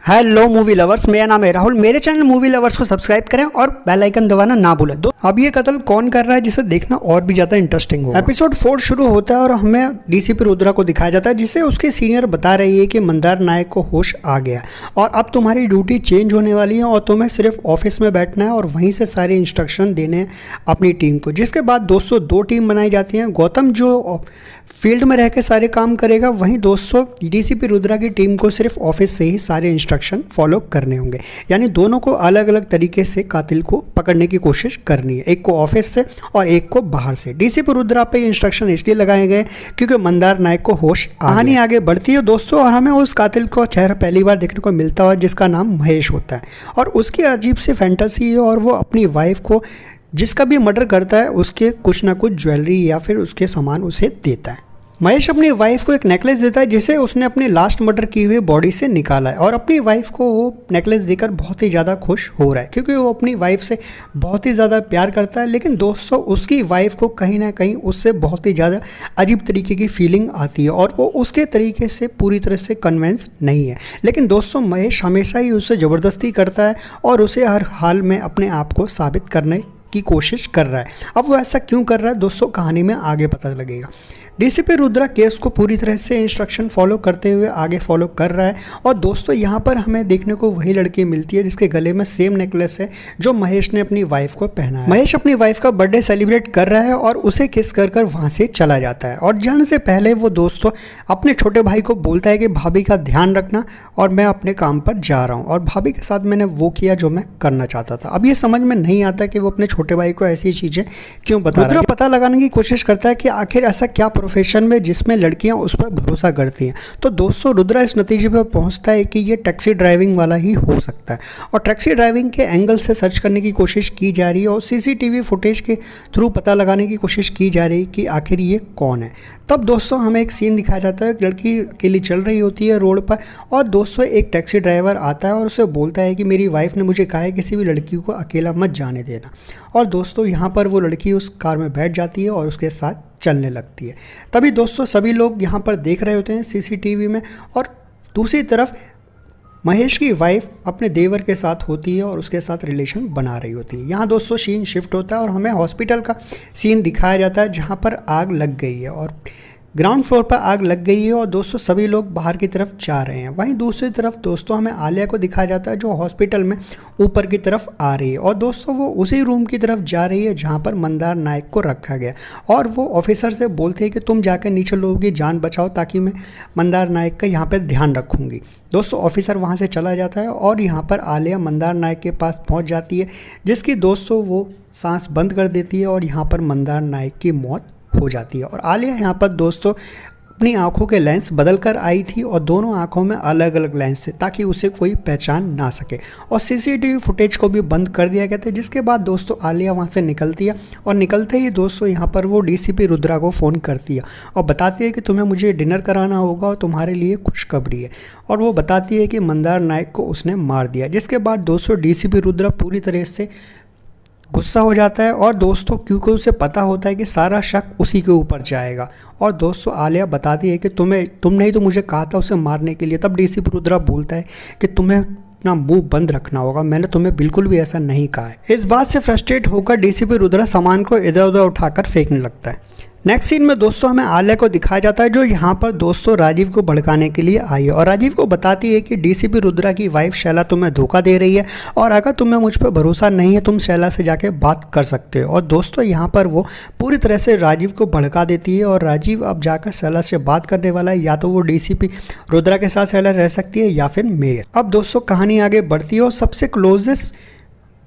Hello movie lovers, मेरा नाम है राहुल। मेरे चैनल मूवी लवर्स को सब्सक्राइब करें और बेल आइकन दबाना ना भूलें। अब ये कत्ल कौन कर रहा है जिसे देखना और भी ज्यादा इंटरेस्टिंग हो। एपिसोड 4 शुरू होता है और हमें डीसीपी रुद्रा को दिखाया जाता है, जिसे उसके सीनियर बता रही है कि मंदार नायक को होश आ गया और अब तुम्हारी ड्यूटी चेंज होने वाली है और तुम्हें सिर्फ ऑफिस में बैठना है और वहीं से सारे इंस्ट्रक्शन देने हैं अपनी टीम को। जिसके बाद दोस्तों 2 टीम बनाई जाती हैं। गौतम जो फील्ड में रह के सारे काम करेगा, वहीं दोस्तों डीसीपी रुद्रा की टीम को सिर्फ ऑफिस से ही सारे इंस्ट्रक्शन फॉलो करने होंगे। यानी दोनों को अलग अलग तरीके से कातिल को पकड़ने की कोशिश करनी है, एक को ऑफिस से और एक को बाहर से। डीसीपी रुद्रा पे इंस्ट्रक्शन इसलिए लगाए गए क्योंकि मंदार नायक को होश कहानी आगे बढ़ती है दोस्तों, और हमें उस कातिल को चेहरा पहली बार देखने को मिलता है जिसका नाम महेश होता है और उसकी अजीब सी फैंटेसी है और वो अपनी वाइफ को जिसका भी मर्डर करता है उसके कुछ ना कुछ ज्वेलरी या फिर उसके सामान उसे देता है। महेश अपनी वाइफ को एक नेकलेस देता है जिसे उसने अपने लास्ट मर्डर की हुई बॉडी से निकाला है और अपनी वाइफ को वो नेकलेस देकर बहुत ही ज़्यादा खुश हो रहा है क्योंकि वो अपनी वाइफ से बहुत ही ज़्यादा प्यार करता है। लेकिन दोस्तों उसकी वाइफ को कहीं ना कहीं उससे बहुत ही ज़्यादा अजीब तरीके की फीलिंग आती है और वो उसके तरीके से पूरी तरह से कन्विंस नहीं है। लेकिन दोस्तों महेश हमेशा ही उससे ज़बरदस्ती करता है और उसे हर हाल में अपने आप को साबित करने की कोशिश कर रहा है। अब वो ऐसा क्यों कर रहा है दोस्तों कहानी में आगे पता लगेगा। डीसीपी रुद्रा केस को पूरी तरह से इंस्ट्रक्शन फॉलो करते हुए आगे फॉलो कर रहा है और दोस्तों यहाँ पर हमें देखने को वही लड़की मिलती है जिसके गले में सेम नेकलेस है जो महेश ने अपनी वाइफ को पहना है। महेश अपनी वाइफ का बर्थडे सेलिब्रेट कर रहा है और उसे किस कर कर वहाँ से चला जाता है और जाने से पहले वो दोस्तों अपने छोटे भाई को बोलता है कि भाभी का ध्यान रखना और मैं अपने काम पर जा रहा हूँ और भाभी के साथ मैंने वो किया जो मैं करना चाहता था। अब ये समझ में नहीं आता कि वो अपने छोटे भाई को ऐसी चीज़ें क्यों बता रहा है। पता लगाने की कोशिश करता है कि आखिर ऐसा क्या प्रोफेशन में जिसमें लड़कियां उस पर भरोसा करती हैं। तो दोस्तों रुद्रा इस नतीजे पर पहुंचता है कि ये टैक्सी ड्राइविंग वाला ही हो सकता है और टैक्सी ड्राइविंग के एंगल से सर्च करने की कोशिश की जा रही है और सीसीटीवी फुटेज के थ्रू पता लगाने की कोशिश की जा रही है कि आखिर ये कौन है। तब दोस्तों हमें एक सीन दिखाया जाता है, लड़की अकेली चल रही होती है रोड पर और दोस्तों एक टैक्सी ड्राइवर आता है और उसे बोलता है कि मेरी वाइफ ने मुझे कहा है किसी भी लड़की को अकेला मत जाने देना। और दोस्तों यहाँ पर वो लड़की उस कार में बैठ जाती है और उसके साथ चलने लगती है। तभी दोस्तों सभी लोग यहाँ पर देख रहे होते हैं सीसीटीवी में और दूसरी तरफ महेश की वाइफ अपने देवर के साथ होती है और उसके साथ रिलेशन बना रही होती है। यहाँ दोस्तों सीन शिफ्ट होता है और हमें हॉस्पिटल का सीन दिखाया जाता है जहाँ पर आग लग गई है और ग्राउंड फ्लोर पर आग लग गई है और दोस्तों सभी लोग बाहर की तरफ जा रहे हैं। वहीं दूसरी तरफ दोस्तों हमें आलिया को दिखाया जाता है जो हॉस्पिटल में ऊपर की तरफ आ रही है और दोस्तों वो उसी रूम की तरफ जा रही है जहां पर मंदार नायक को रखा गया और वो ऑफिसर से बोलते हैं कि तुम जाकर नीचे लोगों की जान बचाओ ताकि मैं मंदार नायक का यहाँ पर ध्यान रखूँगी। दोस्तों ऑफिसर वहाँ से चला जाता है और यहाँ पर आलिया मंदार नायक के पास पहुँच जाती है जिसकी दोस्तों वो सांस बंद कर देती है और यहाँ पर मंदार नायक की मौत हो जाती है। और आलिया यहाँ पर दोस्तों अपनी आंखों के लेंस बदल कर आई थी और दोनों आंखों में अलग अलग लेंस थे ताकि उसे कोई पहचान ना सके और सीसीटीवी फुटेज को भी बंद कर दिया गया था। जिसके बाद दोस्तों आलिया वहाँ से निकलती है और निकलते ही दोस्तों यहाँ पर वो डीसीपी रुद्रा को फ़ोन करती है और बताती है कि तुम्हें मुझे डिनर कराना होगा और तुम्हारे लिए खुशखबरी है और वो बताती है कि मंदार नायक को उसने मार दिया। जिसके बाद दोस्तों डीसीपी रुद्रा पूरी तरह से गुस्सा हो जाता है और दोस्तों क्योंकि उसे पता होता है कि सारा शक उसी के ऊपर जाएगा और दोस्तों आलिया बताती है कि तुमने ही तो मुझे कहा था उसे मारने के लिए। तब डीसीपी रुद्रा बोलता है कि तुम्हें अपना मुंह बंद रखना होगा, मैंने तुम्हें बिल्कुल भी ऐसा नहीं कहा है। इस बात से फ्रस्ट्रेट होकर डीसीपी रुद्रा सामान को इधर उधर उठाकर फेंकने लगता है। नेक्स्ट सीन में दोस्तों हमें आलिया को दिखाया जाता है जो यहाँ पर दोस्तों राजीव को भड़काने के लिए आई है और राजीव को बताती है कि डीसीपी रुद्रा की वाइफ शैला तुम्हें धोखा दे रही है और अगर तुम्हें मुझ पर भरोसा नहीं है तुम शैला से जाके बात कर सकते हो। और दोस्तों यहाँ पर वो पूरी तरह से राजीव को भड़का देती है और राजीव अब जाकर शैला से बात करने वाला है। या तो वो डीसीपी रुद्रा के साथ शैला रह सकती है या फिर मेरे। अब दोस्तों कहानी आगे बढ़ती है और सबसे क्लोजेस्ट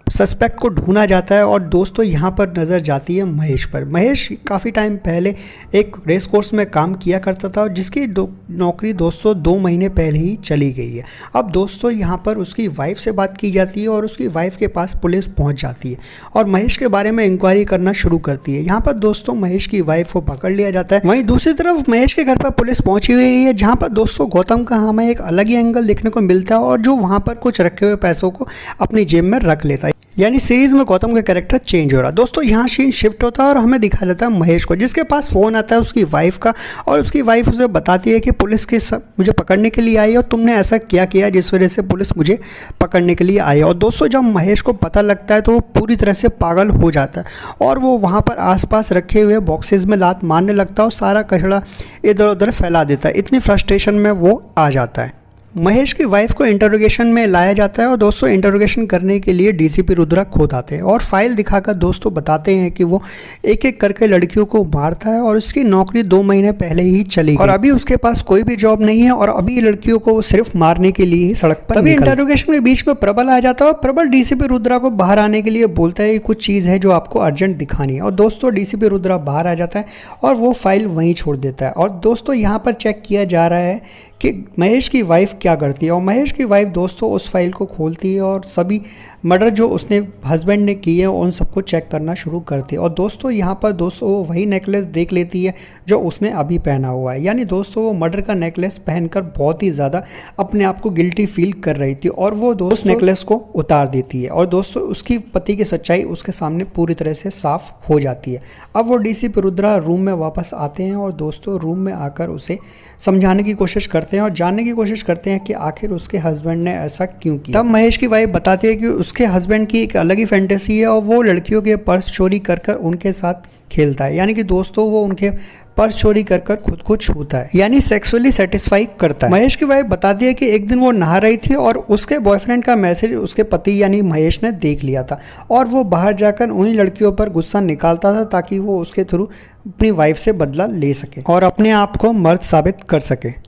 सस्पेक्ट को ढूंढा जाता है और दोस्तों यहाँ पर नज़र जाती है महेश पर। महेश काफ़ी टाइम पहले एक रेस कोर्स में काम किया करता था और जिसकी नौकरी दोस्तों 2 महीने पहले ही चली गई है। अब दोस्तों यहाँ पर उसकी वाइफ से बात की जाती है और उसकी वाइफ के पास पुलिस पहुँच जाती है और महेश के बारे में इंक्वायरी करना शुरू करती है। यहाँ पर दोस्तों महेश की वाइफ को पकड़ लिया जाता है। वहीं दूसरी तरफ महेश के घर पर पुलिस पहुँची हुई है जहाँ पर दोस्तों गौतम का हमें एक अलग ही एंगल देखने को मिलता है और जो वहाँ पर कुछ रखे हुए पैसों को अपनी जेब में रख लेता है। यानी सीरीज में गौतम का कैरेक्टर चेंज हो रहा है। दोस्तों यहाँ सीन शिफ्ट होता है और हमें दिखाया जाता है महेश को, जिसके पास फ़ोन आता है उसकी वाइफ का, और उसकी वाइफ उसे बताती है कि पुलिस के सब मुझे पकड़ने के लिए आई और तुमने ऐसा क्या किया जिस वजह से पुलिस मुझे पकड़ने के लिए आई। और दोस्तों जब महेश को पता लगता है तो वो पूरी तरह से पागल हो जाता है और वो वहाँ पर आसपास रखे हुए बॉक्सेस में लात मारने लगता है और सारा कचरा इधर उधर फैला देता है। इतनी फ्रस्ट्रेशन में वो आ जाता है। महेश की वाइफ को इंटरोगेशन में लाया जाता है और दोस्तों इंटरोगेशन करने के लिए डीसीपी रुद्रा खुद आते हैं और फाइल दिखाकर दोस्तों बताते हैं कि वो एक एक करके लड़कियों को मारता है और उसकी नौकरी 2 महीने पहले ही चली गई और अभी उसके पास कोई भी जॉब नहीं है और अभी लड़कियों को वो सिर्फ मारने के लिए ही सड़क पर तभी इंटरोगेशन के बीच में प्रबल आ जाता है और प्रबल डीसीपी रुद्रा को बाहर आने के लिए बोलता है कि कुछ चीज़ है जो आपको अर्जेंट दिखानी है। और दोस्तों डीसीपी रुद्रा बाहर आ जाता है और वो फाइल वहीं छोड़ देता है। और दोस्तों यहाँ पर चेक किया जा रहा है कि महेश की वाइफ क्या करती है और महेश की वाइफ दोस्तों उस फाइल को खोलती है और सभी मर्डर जो उसने हस्बैंड ने किए उन सबको चेक करना शुरू करती है। और दोस्तों यहाँ पर दोस्तों वो वही नेकलेस देख लेती है जो उसने अभी पहना हुआ है। यानी दोस्तों वो मर्डर का नेकलेस पहनकर बहुत ही ज़्यादा अपने आप को गिल्टी फील कर रही थी और वो दोस्त नेकलेस को उतार देती है और दोस्तों उसकी पति की सच्चाई उसके सामने पूरी तरह से साफ हो जाती है। अब वो डीसीपी रुद्रा रूम में वापस आते हैं और दोस्तों रूम में आकर उसे समझाने की कोशिश करते हैं और जानने की कोशिश करते हैं कि आखिर उसके हस्बैंड ने ऐसा क्यों किया। तब महेश की वाइफ बताती है कि उसके हस्बैंड की एक अलग ही फैंटेसी है और वो लड़कियों के पर्स चोरी कर कर उनके साथ खेलता है। यानी कि दोस्तों वो उनके पर्स चोरी कर कर खुद को छूता है, यानी सेक्सुअली सेटिस्फाई करता है। महेश की वाइफ बताती है कि एक दिन वो नहा रही थी और उसके बॉयफ्रेंड का मैसेज उसके पति यानी महेश ने देख लिया था और वो बाहर जाकर उन्हीं लड़कियों पर गुस्सा निकालता था ताकि वो उसके थ्रू अपनी वाइफ से बदला ले सके और अपने आप को मर्द साबित कर सके।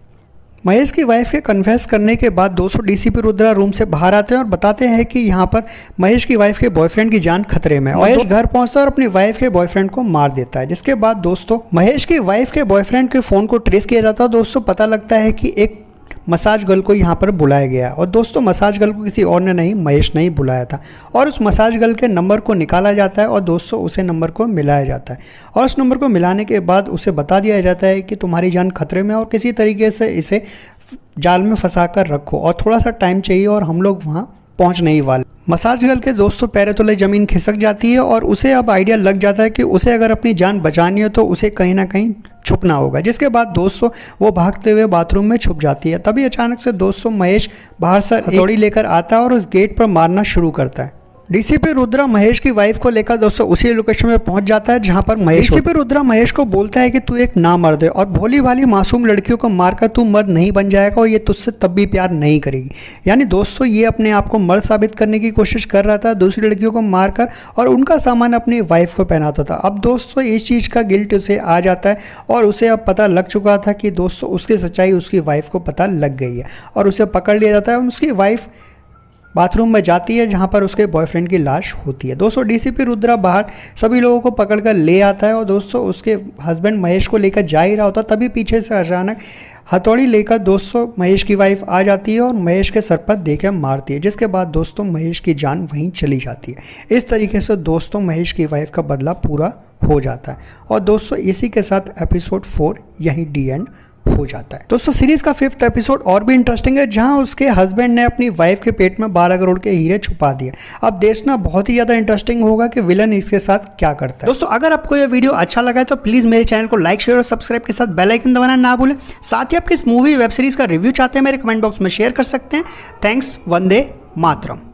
महेश की वाइफ के कन्फेस करने के बाद दोस्तों डीसीपी रुद्रा रूम से बाहर आते हैं और बताते हैं कि यहाँ पर महेश की वाइफ के बॉयफ्रेंड की जान खतरे में है। महेश घर पहुँचता है और अपनी वाइफ के बॉयफ्रेंड को मार देता है, जिसके बाद दोस्तों महेश की वाइफ के बॉयफ्रेंड के फ़ोन को ट्रेस किया जाता है। दोस्तों पता लगता है कि एक मसाज गर्ल को यहाँ पर बुलाया गया और दोस्तों मसाज गर्ल को किसी और ने नहीं महेश ने ही बुलाया था और उस मसाज गर्ल के नंबर को निकाला जाता है और दोस्तों उसे नंबर को मिलाया जाता है और उस नंबर को मिलाने के बाद उसे बता दिया जाता है कि तुम्हारी जान खतरे में और किसी तरीके से इसे जाल में फंसा कर रखो और थोड़ा सा टाइम चाहिए और हम लोग वहाँ पहुँचने ही वाले। मसाज गर्ल के दोस्तों पैरों तले ज़मीन खिसक जाती है और उसे अब आइडिया लग जाता है कि उसे अगर अपनी जान बचानी हो तो उसे कहीं ना कहीं छुपना होगा, जिसके बाद दोस्तों वो भागते हुए बाथरूम में छुप जाती है। तभी अचानक से दोस्तों महेश बाहर से हथौड़ी लेकर आता है और उस गेट पर मारना शुरू करता है। डीसीपी रुद्रा महेश की वाइफ को लेकर दोस्तों उसी लोकेशन में पहुंच जाता है जहां पर डीसीपी रुद्रा महेश को बोलता है कि तू एक नामर्द है और भोली भाली मासूम लड़कियों को मारकर तू मर्द नहीं बन जाएगा और ये तुझसे तब भी प्यार नहीं करेगी। यानी दोस्तों ये अपने आप को मर्द साबित करने की कोशिश कर रहा था दूसरी लड़कियों को मारकर और उनका सामान अपनी वाइफ को पहनाता था। अब दोस्तों इस चीज़ का गिल्ट उसे आ जाता है और उसे अब पता लग चुका था कि दोस्तों उसकी सच्चाई उसकी वाइफ को पता लग गई है और उसे पकड़ लिया जाता है। उसकी वाइफ बाथरूम में जाती है जहां पर उसके बॉयफ्रेंड की लाश होती है। दोस्तों डीसीपी रुद्रा बाहर सभी लोगों को पकड़कर ले आता है और दोस्तों उसके हस्बैंड महेश को लेकर जा ही रहा होता तभी पीछे से अचानक हथौड़ी लेकर दोस्तों महेश की वाइफ आ जाती है और महेश के सर पर देकर मारती है, जिसके बाद दोस्तों महेश की जान वहीं चली जाती है। इस तरीके से दोस्तों महेश की वाइफ का बदला पूरा हो जाता है और दोस्तों इसी के साथ एपिसोड 4 यहीं डी एंड हो जाता है। दोस्तों सीरीज का 5th एपिसोड और भी इंटरेस्टिंग है जहां उसके हस्बैंड ने अपनी वाइफ के पेट में 12 करोड़ के हीरे छुपा दिए। अब देखना बहुत ही ज्यादा इंटरेस्टिंग होगा कि विलन इसके साथ क्या करता है। दोस्तों अगर आपको यह वीडियो अच्छा लगा है तो प्लीज मेरे चैनल को लाइक शेयर और सब्सक्राइब के साथ बेल आइकन दबाना ना भूलें। साथ ही आप किस मूवी वेब सीरीज का रिव्यू चाहते हैं मेरे कमेंट बॉक्स में शेयर कर सकते हैं। थैंक्स। वंदे मातरम।